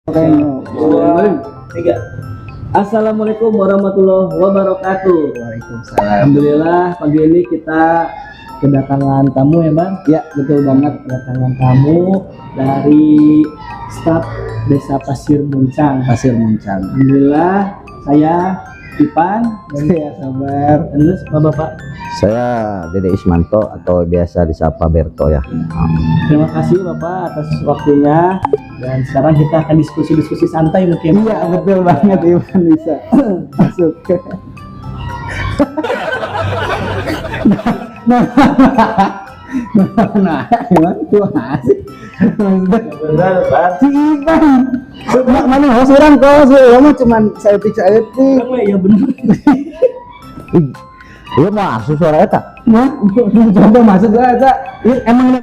Dua, tiga. Assalamualaikum warahmatullahi wabarakatuh. Waalaikumsalam. Alhamdulillah pagi ini kita kedatangan tamu ya Bang. Ya, betul banget. Kedatangan tamu dari staf Desa Pasir Muncang. Pasir Muncang. Alhamdulillah saya Ipan dan Saya Sabar. terus Bapak. Saya Dede Ismanto atau biasa disapa Berto ya. Terima kasih Bapak atas waktunya. Dan sekarang kita akan diskusi-diskusi santai mungkin. Iya, betul banget Iwan bisa masuk. Nah, Iwan tuh asik. Benar, Pak. Si Iwan. Mana host orang kau sih? Kamu cuman saya percaya sih. Ya benar. Iya masuk suara eta. Mah, coba masuk aja. Emang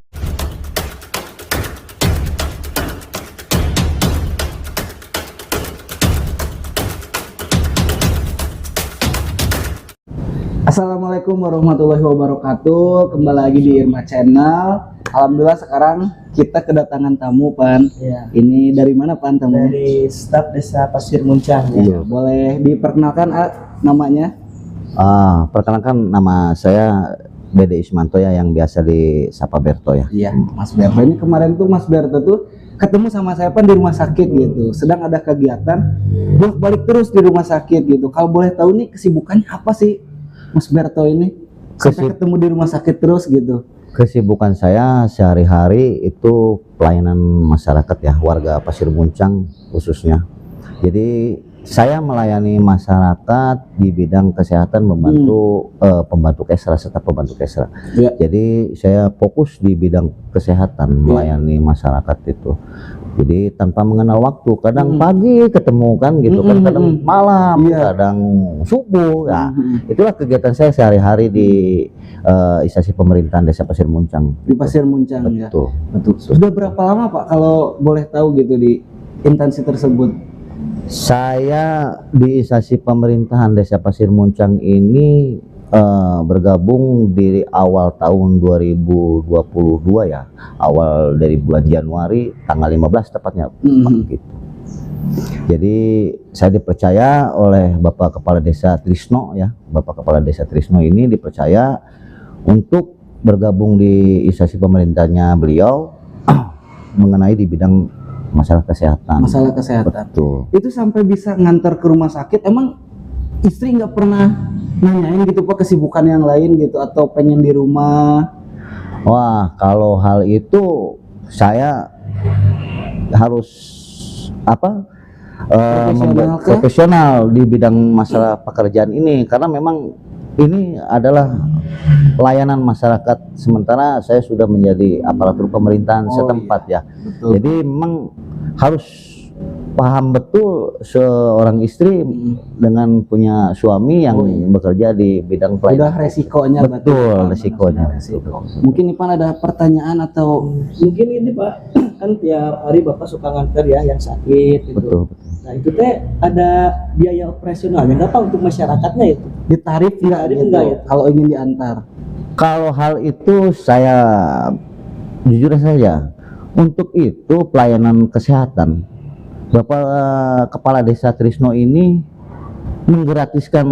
Assalamualaikum warahmatullahi wabarakatuh. Kembali lagi di Irma Channel. Alhamdulillah sekarang kita kedatangan tamu, Pan. Ya. Ini dari mana, Pan, tamu? Dari staf Desa Pasir Muncang. Iya, boleh diperkenalkan namanya? Perkenalkan nama saya Dede Ismanto ya yang biasa disapa Berto ya. Iya, Mas Berto. Ini kemarin tuh Mas Berto tuh ketemu sama saya Pan di rumah sakit gitu. Sedang ada kegiatan bolak-balik terus di rumah sakit gitu. Kalau boleh tahu nih kesibukannya apa sih Mas Berto ini? Sampai ketemu di rumah sakit terus gitu. Kesibukan saya sehari-hari itu pelayanan masyarakat ya, warga Pasir Muncang khususnya. Jadi saya melayani masyarakat di bidang kesehatan, membantu pembantu kesra serta pembantu kesra. Ya. Jadi saya fokus di bidang kesehatan, melayani masyarakat itu. Jadi tanpa mengenal waktu, kadang pagi ketemu kan gitu kan, kadang malam, kadang subuh. Nah, itulah kegiatan saya sehari-hari di instansi pemerintahan Desa Pasir Muncang. Di Pasir Muncang. Betul. Ya. Betul. Sudah berapa lama Pak kalau boleh tahu gitu di instansi tersebut? Saya di instansi pemerintahan Desa Pasir Muncang ini bergabung di awal tahun 2022 ya, awal dari bulan Januari tanggal 15 tepatnya gitu. Jadi saya dipercaya oleh Bapak Kepala Desa Trisno ya, Bapak Kepala Desa Trisno ini dipercaya untuk bergabung di instansi pemerintahnya beliau mengenai di bidang masalah kesehatan. Masalah kesehatan. Betul. Itu sampai bisa ngantar ke rumah sakit, emang istri nggak pernah nanyain gitu Pak kesibukan yang lain gitu atau pengen di rumah? Wah, kalau hal itu saya harus apa? Profesional di bidang masalah pekerjaan ini, karena memang ini adalah layanan masyarakat, sementara saya sudah menjadi aparatur pemerintahan setempat ya. Betul. Jadi memang harus paham betul seorang istri dengan punya suami yang bekerja di bidang pelayanan. Udah resikonya. Betul, resikonya. Mungkin Ipan ada pertanyaan atau Mungkin ini Pak, kan tiap hari Bapak suka nganter ya yang sakit gitu. Betul. Nah itu teh ada biaya operasionalnya nggak Pak untuk masyarakatnya itu? ditarif nggak Ditarif gitu, nggak ya? kalau ingin diantar? Kalau hal itu saya jujur saja, untuk itu pelayanan kesehatan Bapak Kepala Desa Trisno ini menggratiskan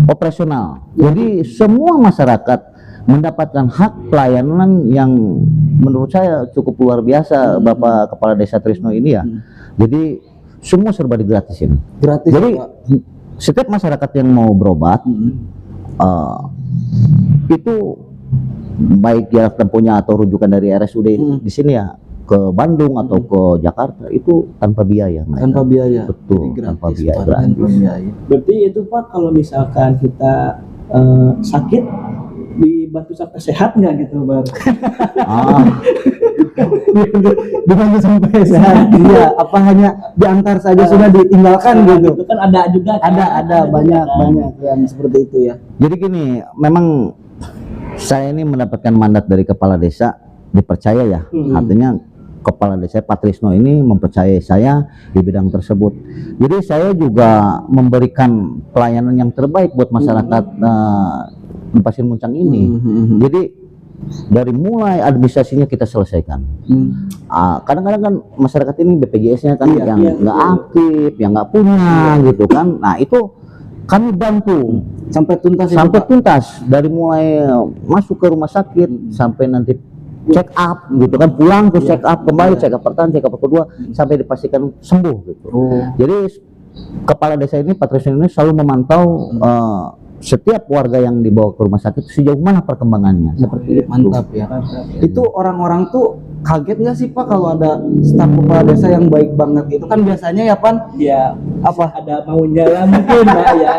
operasional. Jadi semua masyarakat mendapatkan hak pelayanan yang menurut saya cukup luar biasa Bapak Kepala Desa Trisno ini ya. Jadi semua serba digratisin. Gratis. Jadi Pak. setiap masyarakat yang mau berobat itu baik jarak tempuhnya atau rujukan dari RSUD di sini ya ke Bandung atau ke Jakarta itu tanpa biaya mereka. Tanpa biaya. Betul, Jadi tanpa gratis, biaya, Pak. gratis. Tanpa biaya. Berarti itu Pak kalau misalkan kita sakit dibantu sampai sehat nggak gitu Bang? Dibantu sampai sehat. Iya, apa hanya diantar saja sudah ditinggalkan gitu? Itu kan ada juga kan? Ada banyak yang seperti itu ya. Jadi gini, memang saya ini mendapatkan mandat dari kepala desa, dipercaya ya. Artinya Kepala Desa Pak Trisno ini mempercayai saya di bidang tersebut. Jadi saya juga memberikan pelayanan yang terbaik buat masyarakat di Pasir Muncang ini. Jadi dari mulai administrasinya kita selesaikan. Kadang-kadang kan masyarakat ini BPJS-nya kan Iya, yang iya, nggak betul. aktif, yang nggak punya gitu kan. Nah itu kami bantu Sampai tuntas itu, sampai Pak? tuntas, dari mulai masuk ke rumah sakit sampai nanti check up gitu kan, pulang ke check up kembali, check up pertama, check up kedua sampai dipastikan sembuh gitu. Jadi kepala desa ini, Pak Tresno ini selalu memantau setiap warga yang dibawa ke rumah sakit sejauh mana perkembangannya, seperti itu. Mantap ya. Itu orang-orang tuh kaget nggak sih Pak kalau ada staf kepala desa yang baik banget gitu kan? Biasanya ya Pan, Ya apa? ada maunya lah mungkin Pak, ya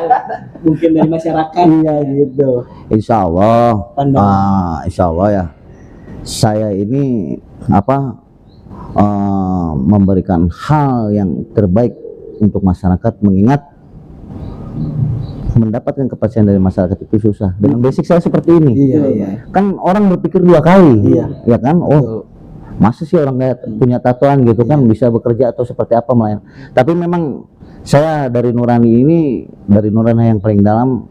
mungkin dari masyarakat. Iya gitu. Insya Allah, Pandangan. insya Allah ya, saya ini memberikan hal yang terbaik untuk masyarakat, mengingat mendapatkan kepercayaan dari masyarakat itu susah. Dengan basic saya seperti ini, Iya. kan orang berpikir dua kali, Iya. ya kan? Oh, masa sih orang kayak punya tatoan gitu kan bisa bekerja atau seperti apa melayan. Tapi memang saya dari nurani ini, dari nurani yang paling dalam,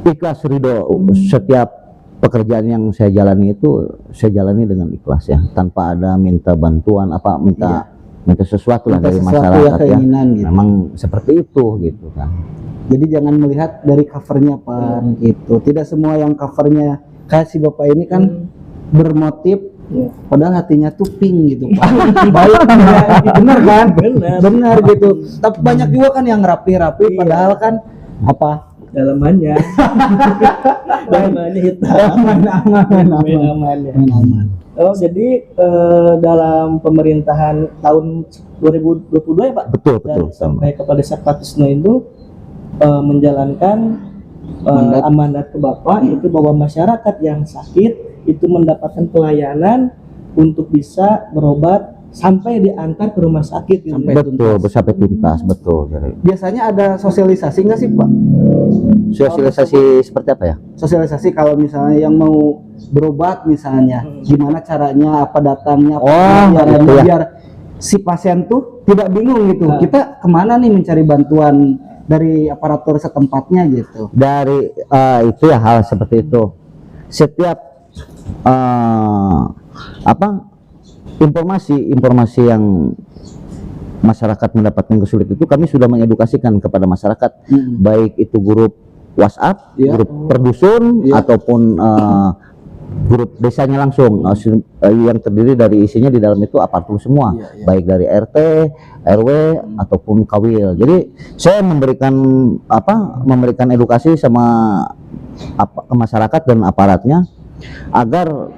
ikhlas ridho. Setiap pekerjaan yang saya jalani itu saya jalani dengan ikhlas ya, tanpa ada minta bantuan minta sesuatu lah Minta dari sesuatu masyarakat ya. keinginan gitu. Memang seperti itu gitu kan. Jadi jangan melihat dari covernya Pan gitu. Tidak semua yang covernya kayak si Bapak ini kan bermotif, padahal hatinya tuh pink gitu Pak. Baik kan? Bener kan? Bener gitu. Tapi banyak juga kan yang rapi-rapi padahal kan apa? Dalamannya hitam. Aman-aman ya. Aman. Oh, jadi dalam pemerintahan tahun 2022 ya Pak? Betul, Dan betul. sampai Kepala Desa Pak Tresno itu menjalankan amanat ke Bapak, itu bahwa masyarakat yang sakit itu mendapatkan pelayanan untuk bisa berobat sampai diantar ke rumah sakit. Gitu. Sampai tuntas, betul. Jadi Biasanya ada sosialisasi nggak sih Pak? sosialisasi seperti apa ya? Sosialisasi kalau misalnya yang mau berobat misalnya, gimana caranya, apa datangnya, apa biar, gitu ya. biar si pasien tuh tidak bingung gitu. Kita kemana nih mencari bantuan dari aparatur setempatnya gitu. Dari itu ya, hal seperti itu. Setiap informasi yang masyarakat mendapatkan kesulitan itu kami sudah mengedukasikan kepada masyarakat, baik itu grup WhatsApp, grup perdusun ataupun grup desanya langsung, yang terdiri dari isinya di dalam itu aparatur semua, baik dari RT, RW ataupun Kawil. Jadi saya memberikan edukasi sama ke masyarakat dan aparatnya agar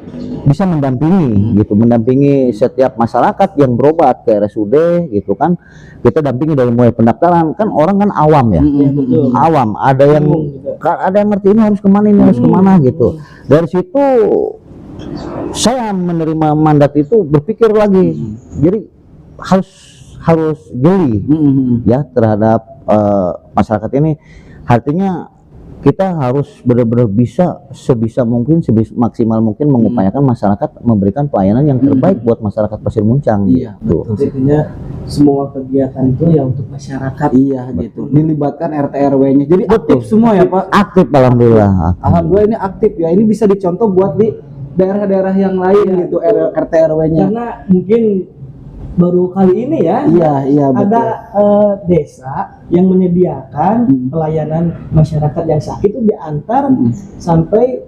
bisa mendampingi setiap masyarakat yang berobat ke RSUD gitu kan. Kita dampingi dari mulai pendaftaran, kan orang kan awam ya, awam, ada yang ngerti ini harus kemana, ini harus kemana gitu. Dari situ saya menerima mandat itu berpikir lagi, jadi harus geli ya terhadap masyarakat ini. Artinya kita harus benar-benar bisa sebisa mungkin, maksimal mungkin mengupayakan masyarakat memberikan pelayanan yang terbaik buat masyarakat Pasir Muncang. Iya, betul. Intinya semua kegiatan itu ya untuk masyarakat. Iya gitu. Dilibatkan RT RW-nya. Jadi aktif semua ya Pak. Aktif, alhamdulillah. Alhamdulillah ini aktif ya. Ini bisa dicontoh buat di daerah-daerah yang lain gitu, RT RW-nya. Karena mungkin baru kali ini ya, Iya betul. ada desa yang menyediakan pelayanan masyarakat yang sakit itu diantar sampai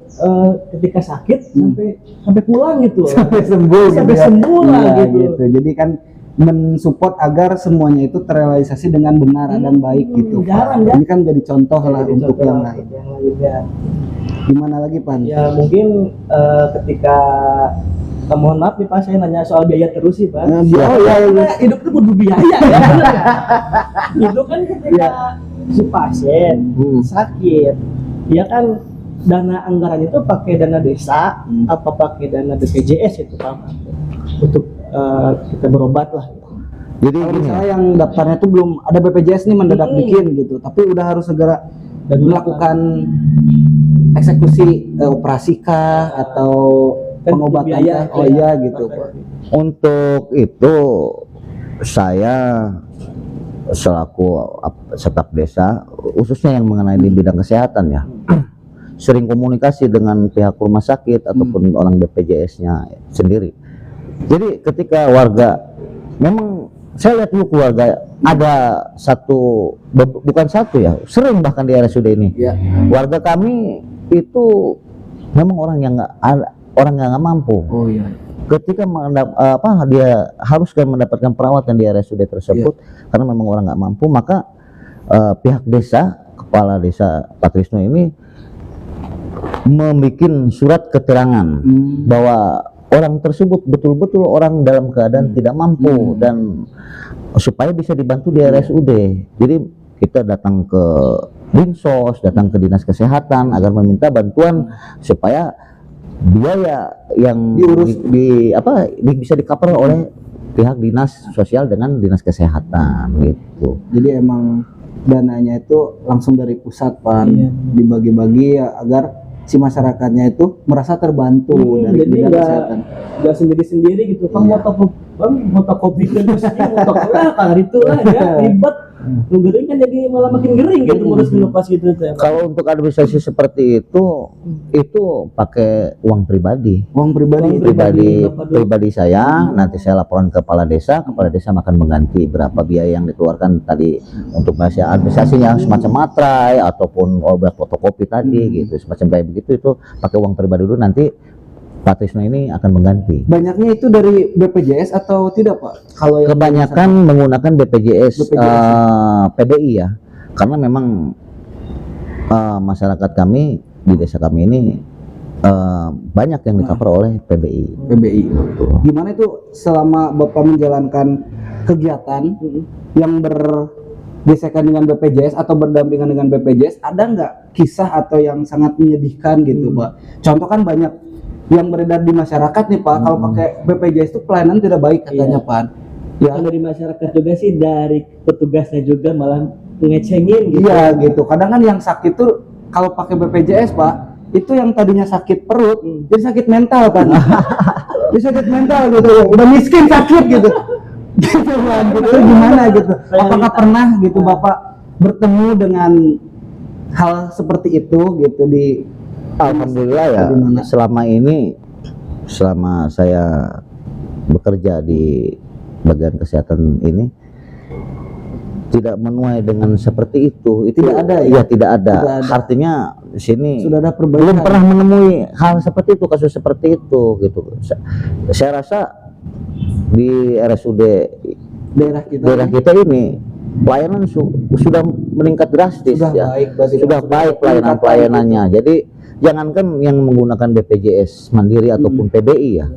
ketika sakit sampai pulang gitu, Sampai sembuh sampai gitu ya. sembuh lah Iya, gitu. Jadi kan mensupport agar semuanya itu terrealisasi dengan benar dan baik gitu. jarang Pak. ya. Ini kan jadi contoh lah Jadi untuk contoh yang lah lain. untuk yang lainnya. Gimana lagi Pan? Ya mungkin ketika mohon maaf nih Pak, saya nanya soal biaya terus sih Pak. Oh iya. Karena hidup itu butuh biaya ya. Bener nggak? Itu kan ketika si pasien sakit, ya kan dana anggaran itu pakai dana desa apa pakai dana BPJS itu Pak untuk kita berobat lah. Jadi Kalau gini ya, misalnya yang daftarnya tuh belum ada BPJS nih mendadak bikin gitu, tapi udah harus segera Dan melakukan eksekusi operasi kah atau pengobatan biaya, kah? Oh iya gitu Pak. untuk itu saya selaku staf desa, khususnya yang mengenai di bidang kesehatan ya, sering komunikasi dengan pihak rumah sakit ataupun orang BPJS-nya sendiri. Jadi ketika warga, memang saya lihat dulu keluarga ada bukan satu ya, sering bahkan di RSUD ini. Ya. Warga kami itu memang orang yang nggak mampu. Oh iya. Ketika dia harus mendapatkan perawatan di RSUD tersebut karena memang orang nggak mampu, maka pihak desa, kepala desa Pak Trisno ini membuat surat keterangan bahwa orang tersebut betul-betul orang dalam keadaan tidak mampu dan supaya bisa dibantu di RSUD. Jadi kita datang ke Dinsos, datang ke Dinas Kesehatan agar meminta bantuan supaya biaya yang bisa di-cover oleh pihak Dinas Sosial dengan Dinas Kesehatan gitu. Jadi emang dananya itu langsung dari pusat, Pak, dibagi-bagi ya agar si masyarakatnya itu merasa terbantu dari bidang kesehatan. Gak sendiri-sendiri gitu, kan fotokopi kan itu lah ya ribet. Gering kan jadi malah makin gering gitu ngurus inovasi gitu. Kalau untuk administrasi seperti itu pakai uang pribadi. Uang Pribadi saya, nanti saya laporan ke kepala desa akan mengganti berapa biaya yang dikeluarkan tadi untuk administrasi yang semacam matrai ataupun obat fotokopi tadi gitu, semacam kayak begitu, itu pakai uang pribadi dulu, nanti Pak Trisno ini akan mengganti. Banyaknya itu dari BPJS atau tidak, Pak? Kalau kebanyakan menggunakan BPJS. PBI ya, karena memang masyarakat kami di desa kami ini banyak yang di-cover oleh PBI. Gimana itu selama Bapak menjalankan kegiatan yang bergesekan dengan BPJS atau berdampingan dengan BPJS, ada nggak kisah atau yang sangat menyedihkan gitu, Pak? Contoh kan banyak yang beredar di masyarakat nih, Pak, kalau pakai BPJS itu pelayanan tidak baik katanya, Pak. Ya, dari masyarakat juga sih, dari petugasnya juga malah ngecengin gitu. Iya gitu. Kadang kan yang sakit tuh kalau pakai BPJS, Pak, itu yang tadinya sakit perut jadi sakit mental, kan. Jadi sakit mental gitu. Udah miskin sakit gitu. Gitu, Pak. Gitu gimana gitu. Apakah pernah gitu Bapak bertemu dengan hal seperti itu gitu di Alhamdulillah ya, selama saya bekerja di bagian kesehatan ini tidak menuai dengan seperti itu. Tidak ada ya? Iya, tidak ada. Artinya di sini sudah ada perbaikan. Belum pernah menemui hal seperti itu, kasus seperti itu gitu. Saya rasa di RSUD daerah kita ini pelayanan sudah meningkat drastis, sudah baik pelayanannya. Jadi jangankan yang menggunakan BPJS Mandiri ataupun PBI ya,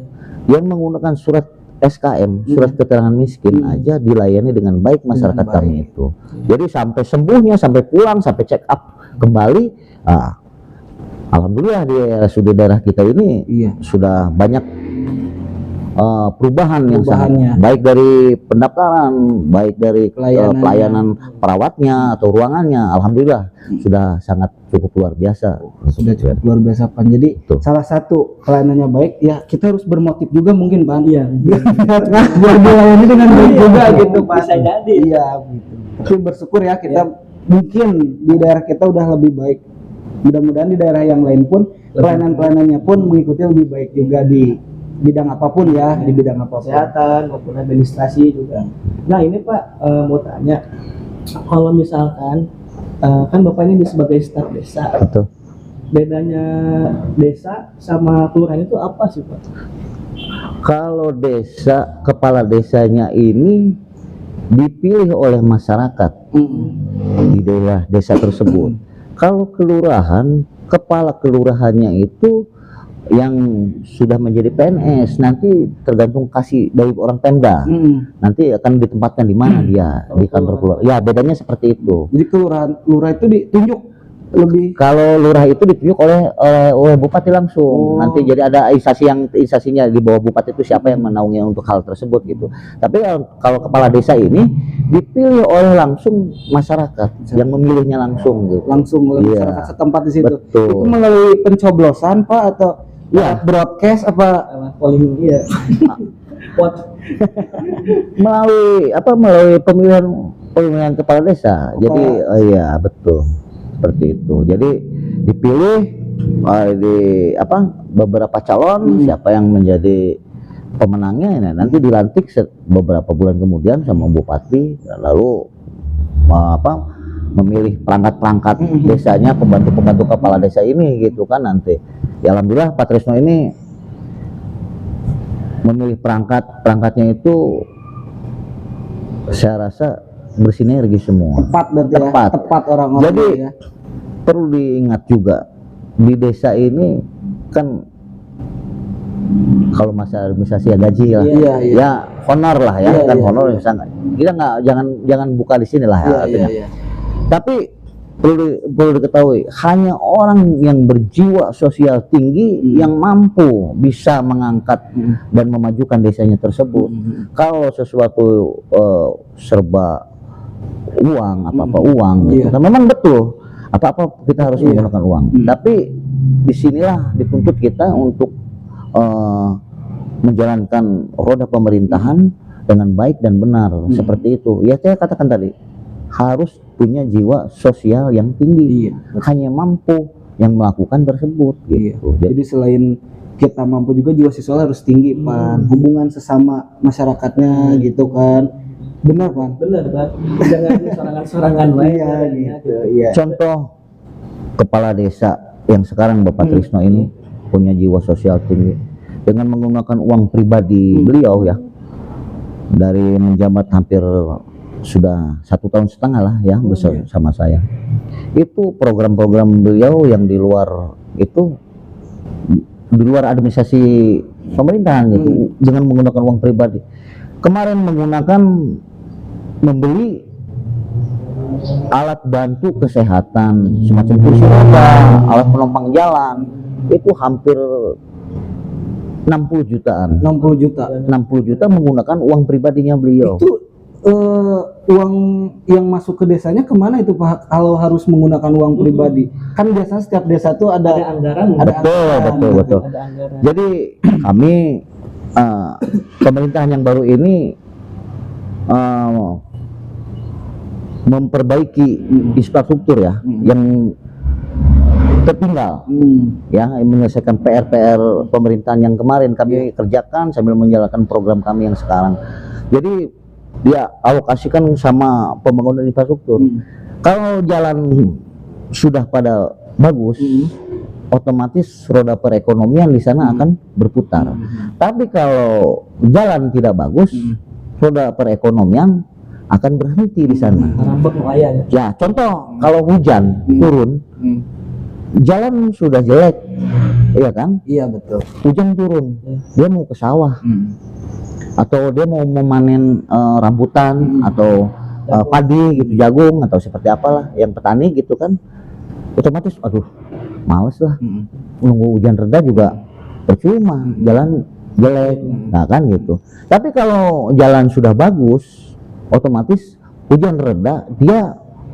yang menggunakan surat SKM, surat keterangan miskin aja dilayani dengan baik masyarakat kami itu. Jadi sampai sembuhnya, sampai pulang, sampai check up kembali, alhamdulillah di RSUD daerah kita ini sudah banyak perubahan yang sangat baik dari pendaftaran, baik dari pelayanan perawatnya atau ruangannya, alhamdulillah sudah sangat cukup luar biasa. Sudah cukup luar biasa, Pak. Jadi salah satu pelayanannya baik ya, kita harus bermotif juga mungkin, Pak. Iya. Biar dilayani dengan baik juga gitu, Pak. Bisa jadi. Iya, gitu. Tapi bersyukur ya kita mungkin di daerah kita udah lebih baik. Mudah-mudahan di daerah yang lain pun pelayanan-pelayanannya pun mengikuti lebih baik juga di bidang apapun ya, di bidang apapun, kesehatan maupun administrasi juga. Nah ini Pak, mau tanya, kalau misalkan kan Bapak ini sebagai staf desa, betul, bedanya desa sama kelurahan itu apa sih, Pak? Kalau desa, kepala desanya ini dipilih oleh masyarakat di daerah desa tersebut. Kalau kelurahan, kepala kelurahannya itu yang sudah menjadi PNS, nanti tergantung kasih dari orang Pemda. Nanti akan ditempatkan di mana dia, di kantor kelurahan. Ya, bedanya seperti itu. Jadi lurah itu ditunjuk lebih. Kalau lurah itu ditunjuk oleh bupati langsung. Nanti jadi ada instansinya di bawah bupati itu siapa yang menaungi untuk hal tersebut gitu. Tapi kalau kepala desa ini dipilih oleh langsung masyarakat yang memilihnya langsung gitu. Langsung oleh masyarakat setempat di situ. Betul. Itu melalui pencoblosan, Pak, atau broadcast apa polling melalui pemilihan kepala desa. Jadi iya betul seperti itu. Jadi dipilih di apa beberapa calon, siapa yang menjadi pemenangnya, nah, nanti dilantik beberapa bulan kemudian sama bupati, lalu memilih perangkat-perangkat desanya, pembantu-pembantu kepala desa ini gitu kan nanti. Ya alhamdulillah Pak Trisno ini memilih perangkatnya itu saya rasa bersinergi semua. Tepat berarti tepat orang-orang. Jadi perlu diingat juga di desa ini kan kalau masalah administrasi ya gaji lah, ya honor lah ya, kan honor misalnya. Kita nggak jangan buka di sini lah ya, artinya. Tapi perlu diketahui hanya orang yang berjiwa sosial tinggi yang mampu bisa mengangkat dan memajukan desanya tersebut. Kalau sesuatu serba uang, apa-apa uang, gitu. Kan memang betul apa-apa kita harus menggunakan uang. Tapi disinilah dituntut kita untuk menjalankan roda pemerintahan dengan baik dan benar, seperti itu. Ya saya katakan tadi, harus punya jiwa sosial yang tinggi, hanya mampu yang melakukan tersebut gitu. Jadi selain kita mampu juga jiwa sosial harus tinggi, Pan. Hubungan sesama masyarakatnya gitu kan. Benar, Pan? Benar, Pak. Jangan sorangan-sorangan gitu. Contoh kepala desa yang sekarang Bapak Trisno ini punya jiwa sosial tinggi dengan menggunakan uang pribadi beliau ya, dari menjabat hampir sudah 1,5 tahun lah ya bersama saya. Itu program-program beliau yang di luar administrasi pemerintahan gitu, dengan menggunakan uang pribadi. Kemarin membeli alat bantu kesehatan semacam kursi roda, alat penumpang jalan, itu hampir 60 jutaan. 60 juta menggunakan uang pribadinya beliau. Itu uang yang masuk ke desanya kemana itu Pak? Kalau harus menggunakan uang pribadi, kan biasanya setiap desa tuh ada anggaran. Betul. Jadi kami pemerintahan yang baru ini memperbaiki infrastruktur ya, yang tertinggal, ya, menyelesaikan PR pemerintahan yang kemarin kami kerjakan sambil menjalankan program kami yang sekarang. Jadi dia alokasikan sama pembangunan infrastruktur. Kalau jalan sudah pada bagus, otomatis roda perekonomian di sana akan berputar. Tapi kalau jalan tidak bagus, roda perekonomian akan berhenti di sana. Ya, contoh kalau hujan turun, jalan sudah jelek, iya kan? Iya betul. Hujan turun, dia mau ke sawah, atau dia mau memanen rambutan atau padi gitu, jagung atau seperti apalah yang petani gitu kan, otomatis aduh males lah, nunggu hujan reda juga percuma, jalan jelek, nah kan gitu. Tapi kalau jalan sudah bagus, otomatis hujan reda,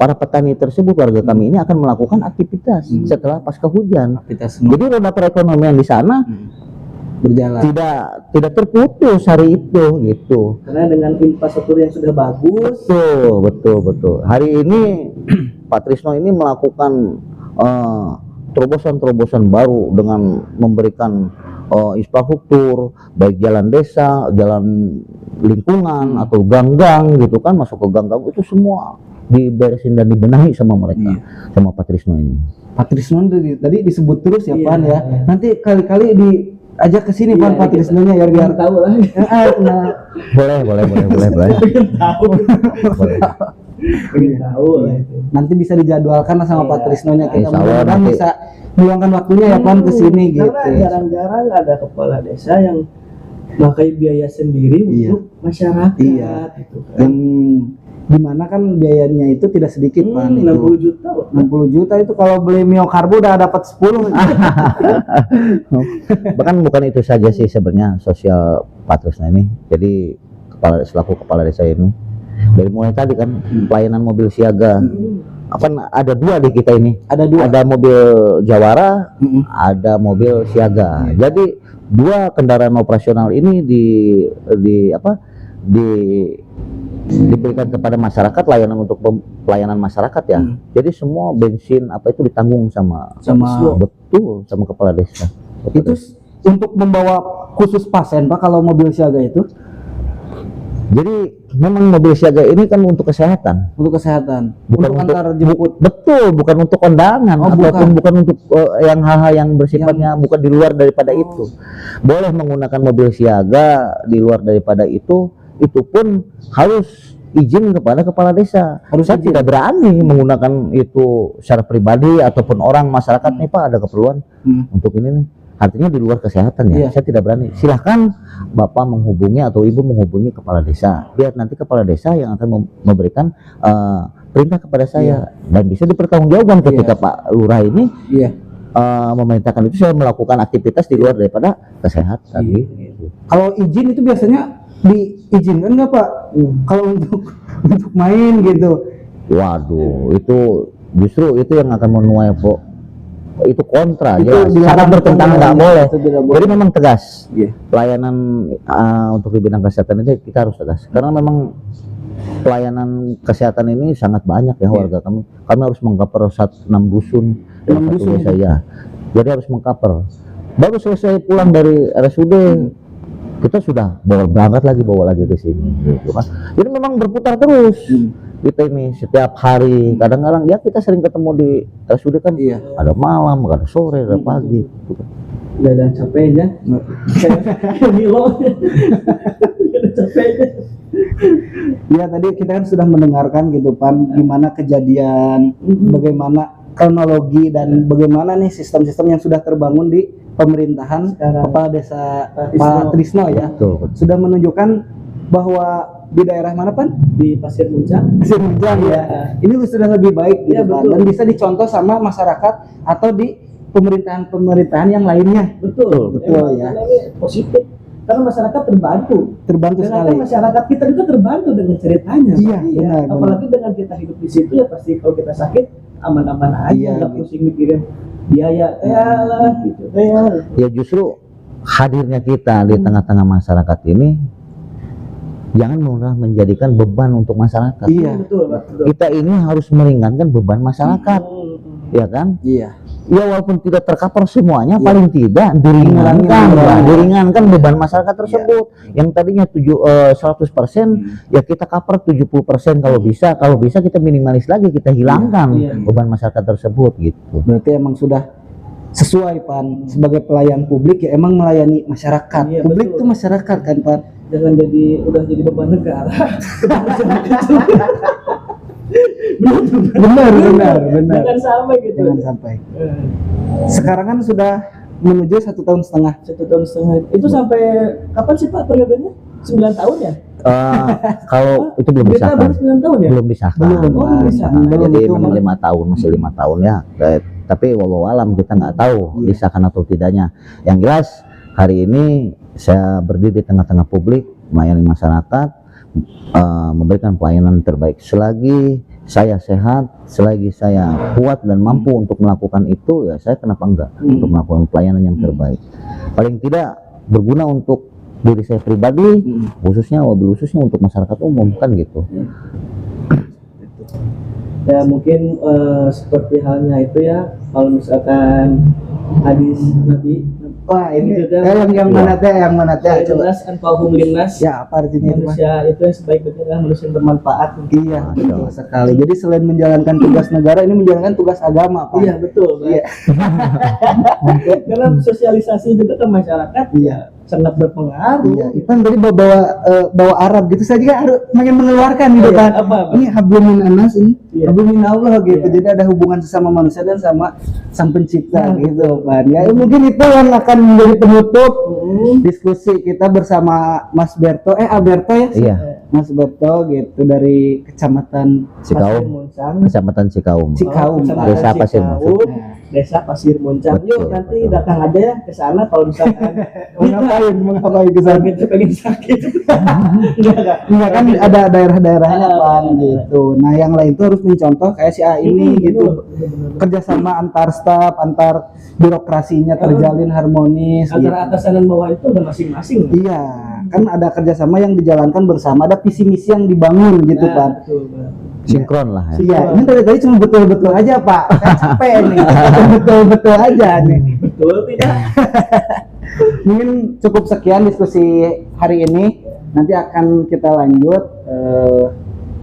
para petani tersebut, warga kami ini akan melakukan aktivitas setelah pasca hujan. Jadi roda perekonomian di sana berjalan, tidak terputus hari itu gitu. Karena dengan infrastruktur yang sudah bagus. Betul. Hari ini Pak Trisno ini melakukan terobosan-terobosan baru dengan memberikan infrastruktur, baik jalan desa, jalan lingkungan atau gang-gang gitu kan, masuk ke gang-gang itu semua diberesin dan dibenahi sama mereka, sama Pak Trisno ini. Pak Trisno tadi disebut terus ya Pan ya. Nanti kali-kali diajak ke sini Pan, Pak Trisnonya ya biar tahu lah. Boleh. Tahu lah itu. Nanti bisa dijadwalkan sama Pak Trisnonya, kita mudah-mudahan bisa meluangkan waktunya ya Pan ke sini gitu. Karena jarang-jarang ada kepala desa yang memakai biaya sendiri untuk masyarakat. Gitu kan. Dan dimana kan biayanya itu tidak sedikit Pan, 60 juta. 60 juta itu kalau beli miokarbo udah dapat 10. Bahkan bukan itu saja sih sebenarnya sosial Pak Trisno ini. Jadi selaku kepala desa ini, dari mulai tadi kan pelayanan mobil siaga, ada dua di kita ini. Ada mobil jawara, ada mobil siaga. Jadi dua kendaraan operasional ini diberikan kepada masyarakat, layanan untuk pelayanan masyarakat ya. Jadi semua bensin apa itu ditanggung sama betul sama kepala desa. Itu untuk membawa khusus pasien Pak kalau mobil siaga itu? Jadi memang mobil siaga ini kan untuk kesehatan. Untuk kesehatan. Bukan untuk untuk antar jemput. betul, bukan untuk kondangan ataupun bukan untuk yang hal-hal yang bersifatnya bukan di luar daripada itu. Boleh menggunakan mobil siaga di luar daripada itu pun harus izin kepada kepala desa. Saya tidak berani menggunakan itu secara pribadi ataupun orang masyarakat nih Pak ada keperluan untuk ini nih. Artinya di luar kesehatan ya, saya tidak berani. Silahkan Bapak menghubungi atau Ibu menghubungi kepala desa. Biar nanti kepala desa yang akan memberikan perintah kepada saya dan bisa dipertanggungjawabkan ketika Pak Lurah ini memerintahkan itu saya melakukan aktivitas di luar daripada kesehatan. Gitu. Kalau izin itu biasanya diizinkan nggak Pak? Kalau untuk main gitu? Waduh, itu justru itu yang akan menuai itu kontra itu ya, sangat bertentangan, nggak boleh. Jadi memang tegas pelayanan untuk di bidang kesehatan ini kita harus tegas karena memang pelayanan kesehatan ini sangat banyak ya warga kami harus mengcover 6 dusun desa ya, jadi harus mengcover. Baru selesai pulang dari RSUD kita sudah berangkat lagi bawa lagi ke sini gitu kan. Jadi memang berputar terus kita ini setiap hari. Kadang-kadang ya kita sering ketemu di RSUD kan, ada malam, ada sore, ada pagi gitu kan. Nggak ada capeknya, kayak Milo, nggak ada capeknya. Ya tadi kita kan sudah mendengarkan gitu Pan, gimana kejadian, bagaimana kronologi dan bagaimana nih sistem-sistem yang sudah terbangun di pemerintahan kepala desa Pak Trisno ya. Betul. Sudah menunjukkan bahwa di daerah mana Pan? Di Pasir Muncang. Pasir Muncang ya. Ini sudah lebih baik gitu Pan, dan bisa dicontoh sama masyarakat atau di pemerintahan yang lainnya. Betul ya. Ini positif karena masyarakat terbantu sekali. Masyarakat kita juga terbantu dengan ceritanya. Iya, benar. Apalagi dengan kita hidup di situ ya pasti kalau kita sakit aman-aman aja, nggak pusing mikirin biaya gitu. Ya justru hadirnya kita di tengah-tengah masyarakat ini jangan malah menjadikan beban untuk masyarakat. Iya, betul. Kita ini harus meringankan beban masyarakat, ya kan? Iya. Ya walaupun tidak tercover semuanya, paling tidak diringankan beban masyarakat tersebut. Yang tadinya 100%, ya kita cover 70% kalau bisa kita minimalis lagi, kita hilangkan beban masyarakat tersebut gitu. Berarti emang sudah sesuai Pan, sebagai pelayan publik ya emang melayani masyarakat. Publik itu masyarakat kan Pan. Jangan udah jadi beban negara. benar. Jangan sampai gitu. Jangan sampai. Sekarang kan sudah menuju 1,5 tahun. 1,5 tahun. Itu sampai kapan sih Pak periodenya? 9 tahun ya? Kalau itu belum disahkan. Baru 9 tahun ya? Belum disahkan. Jadi memang 5 tahun, masih 5 tahun ya. Tapi walau alam kita nggak tahu disahkan atau tidaknya. Yang jelas hari ini saya berdiri di tengah-tengah publik, melayani masyarakat, memberikan pelayanan terbaik. Selagi saya sehat, selagi saya kuat dan mampu untuk melakukan itu, ya saya kenapa enggak untuk melakukan pelayanan yang terbaik. Paling tidak berguna untuk diri saya pribadi, khususnya untuk masyarakat umum kan gitu. Ya mungkin seperti halnya itu ya, kalau misalkan hadis Nabi. Wah ini yang mana teh? Jelas anfa'uhum linnas. Ya apa artinya itu? Manusia itu yang sebaik-baiknya adalah manusia yang bermanfaat. Iya, betul sekali. Jadi selain menjalankan tugas negara, ini menjalankan tugas agama, Pak. Iya betul. Iya. Karena sosialisasi juga ke masyarakat. Iya. Sangat berpengaruh. Iya, Ipan tadi bawa Arab gitu, saya juga harus pengen mengeluarkan gitu kan. Ini hablumin anas ini, hablumin Allah gitu. Jadi ada hubungan sesama manusia dan sama sang pencipta gitu kan. Ya mungkin itu yang akan menjadi penutup diskusi kita bersama Mas Berto, Alberto ya. Iya. Mas Berto gitu dari Kecamatan Cikaum. Kecamatan Cikaum. Desa Pasir Muncang. Desa Pasir Muncang. Yuk Betul, nanti betul. datang aja ya ke sana kalau misalkan mau ngapain ke sana? pengen sakit. Enggak. Enggak kan ada daerah-daerahnya Ah. pan gitu. Nah yang lain tuh harus mencontoh kayak si A ini gitu. Kerjasama antar staf, antar birokrasinya terjalin harmonis. Gitu. Antara atasan dan bawah itu udah masing-masing. Iya, kan ada kerjasama yang dijalankan bersama, ada visi misi yang dibangun gitu kan. Betul, Pak. Sinkron lah ya. Iya, ini dari tadi cuma betul-betul aja Pak, kan capek nih, betul-betul aja nih. Betul tidak? Mungkin cukup sekian diskusi hari ini, nanti akan kita lanjut.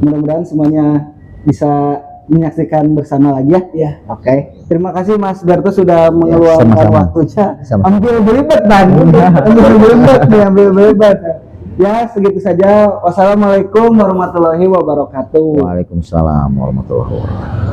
Mudah-mudahan semuanya bisa menyaksikan bersama lagi ya. Iya. Oke, terima kasih Mas Berto sudah mengeluarkan sama-sama. waktunya. Sama-sama. Ambil belibet Bang, ambil belibet nih, ambil belibet. Ya segitu saja. Wassalamualaikum warahmatullahi wabarakatuh. Waalaikumsalam warahmatullahi wabarakatuh.